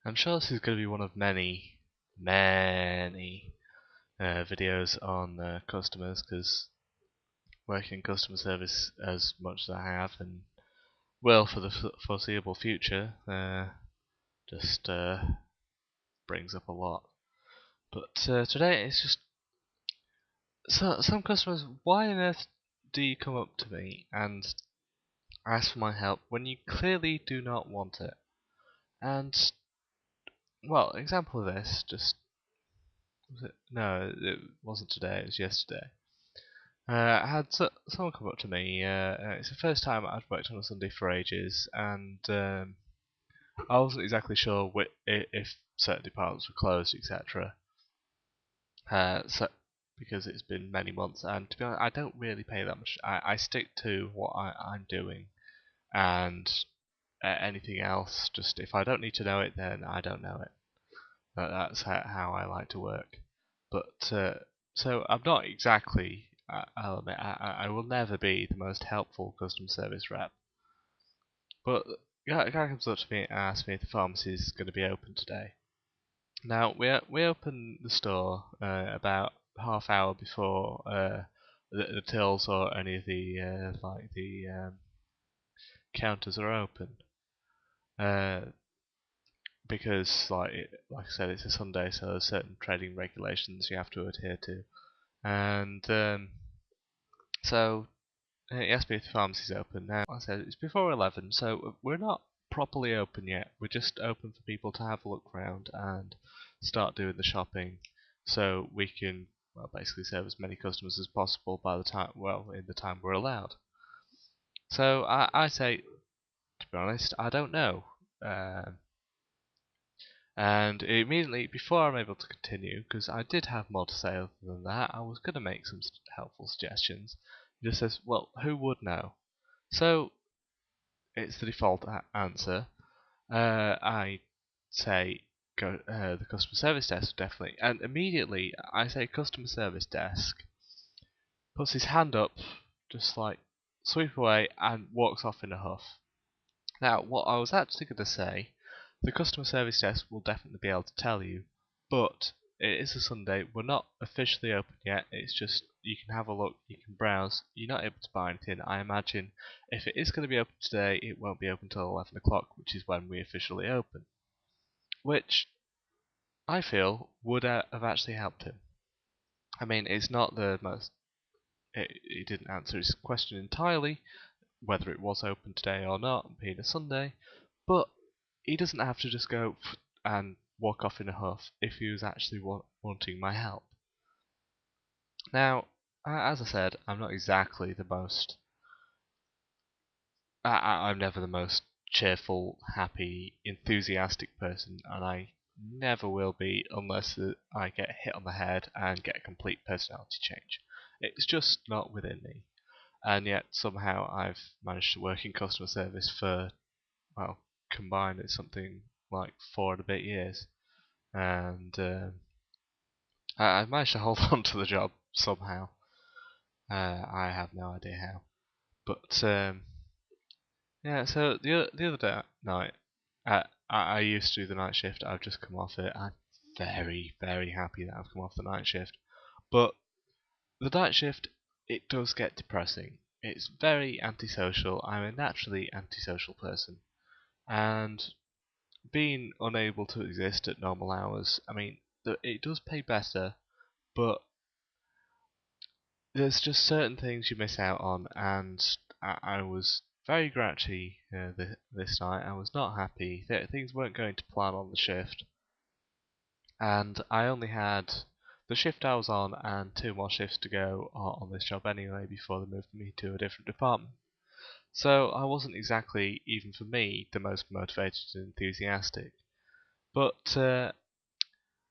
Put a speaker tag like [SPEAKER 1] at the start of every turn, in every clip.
[SPEAKER 1] I'm sure this is going to be one of many videos on customers, because working in customer service as much as I have and will for the foreseeable future just brings up a lot. But today it's just some customers. Why on earth do you come up to me and ask for my help when you clearly do not want it? And well, example of this, just no, it wasn't today. It was yesterday. I had someone come up to me. It's the first time I'd worked on a Sunday for ages, and I wasn't exactly sure if certain departments were closed, etc. So because it's been many months, and to be honest, I don't really pay that much. I stick to what I'm doing, and anything else, just if I don't need to know it, then I don't know it. That's how I like to work. But so I'm not exactly. I'll admit, I will never be the most helpful customer service rep. But a guy comes up to me and asks me if the pharmacy is going to be open today. Now we open the store about half hour before the tills or any of the counters are open. Because like I said, it's a Sunday, so there's certain trading regulations you have to adhere to. And so he asked me if the pharmacy's open. Now I said it's before 11, so we're not properly open yet. We're just open for people to have a look round and start doing the shopping, so we can basically serve as many customers as possible by the time in the time we're allowed. So I say, to be honest, I don't know. And immediately, before I'm able to continue, because I did have more to say other than that, I was going to make some helpful suggestions. He just says, well, who would know? So, it's the default answer. I say, go the customer service desk, definitely. And immediately, I say customer service desk, puts his hand up, just like, sweep away, and walks off in a huff. Now, what I was actually going to say, the customer service desk will definitely be able to tell you, but it is a Sunday, we're not officially open yet, it's just you can have a look, you can browse, you're not able to buy anything. I imagine if it is going to be open today, it won't be open until 11 o'clock, which is when we officially open. Which I feel would have actually helped him. I mean, it's not the most. He didn't answer his question entirely, whether it was open today or not, being a Sunday, but he doesn't have to just go and walk off in a huff if he was actually wanting my help. Now, as I said, I'm not exactly the most. I'm never the most cheerful, happy, enthusiastic person, and I never will be unless I get hit on the head and get a complete personality change. It's just not within me. And yet, somehow, I've managed to work in customer service for, well, combined it's something like 4 and a bit years. And I've managed to hold on to the job somehow. I have no idea how. But yeah, so the other night, I used to do the night shift. I've just come off it. I'm very, very happy that I've come off the night shift. But the night shift, it does get depressing. It's very antisocial. I'm a naturally antisocial person. And being unable to exist at normal hours, I mean, it does pay better, but there's just certain things you miss out on, and I was very grouchy this night. I was not happy. Things weren't going to plan on the shift, and I only had the shift I was on and 2 more shifts to go on this job anyway before they moved me to a different department. So I wasn't exactly, even for me, the most motivated and enthusiastic. But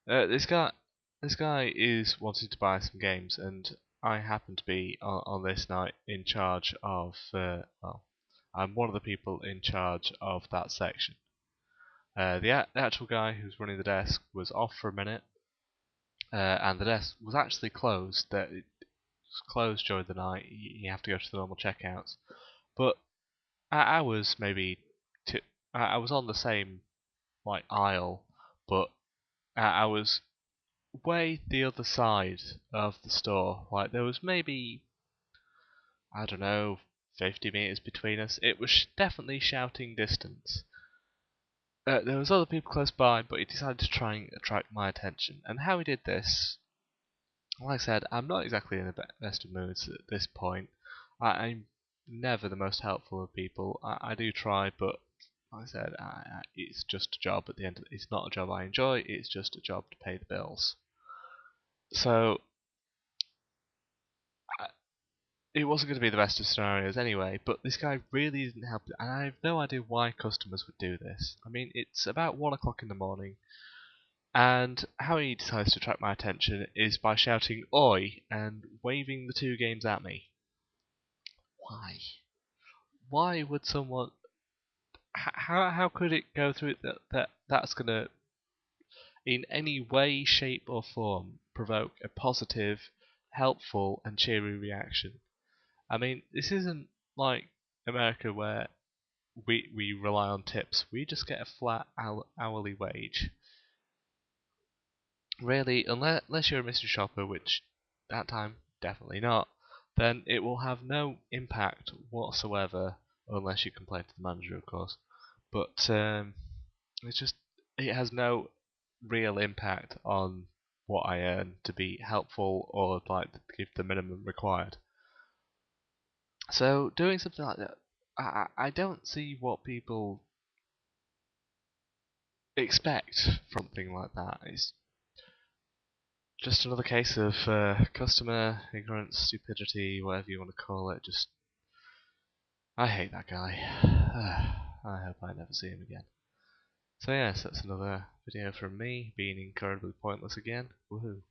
[SPEAKER 1] this guy is wanting to buy some games, and I happen to be on this night in charge of. Well, I'm one of the people in charge of that section. The actual guy who's running the desk was off for a minute, and the desk was actually closed. That it was closed during the night. You have to go to the normal checkouts. But I was maybe I was on the same like aisle, but I was way the other side of the store. Like there was maybe, I don't know, 50 meters between us. It was definitely shouting distance. There was other people close by, but he decided to try and attract my attention. And how he did this, like I said, I'm not exactly in the best of moods at this point. I'm never the most helpful of people. I do try, but like I said, it's just a job at the end. It's not a job I enjoy. It's just a job to pay the bills. So it wasn't going to be the best of scenarios anyway. But this guy really didn't help, and I have no idea why customers would do this. I mean, it's about 1 o'clock in the morning. And how he decides to attract my attention is by shouting "Oi!" and waving the two games at me. Why? Why would someone? How could it go through that's gonna in any way, shape, or form provoke a positive, helpful, and cheery reaction? I mean, this isn't like America where we rely on tips. We just get a flat hourly wage. Really, unless you're a mystery shopper, which that time definitely not, then it will have no impact whatsoever unless you complain to the manager, of course. But it's just it has no real impact on what I earn to be helpful or like to give the minimum required. So doing something like that, I don't see what people expect from something like that. It's just another case of customer ignorance, stupidity, whatever you want to call it. Just, I hate that guy. I hope I never see him again. So yes, that's another video from me being incredibly pointless again. Woohoo.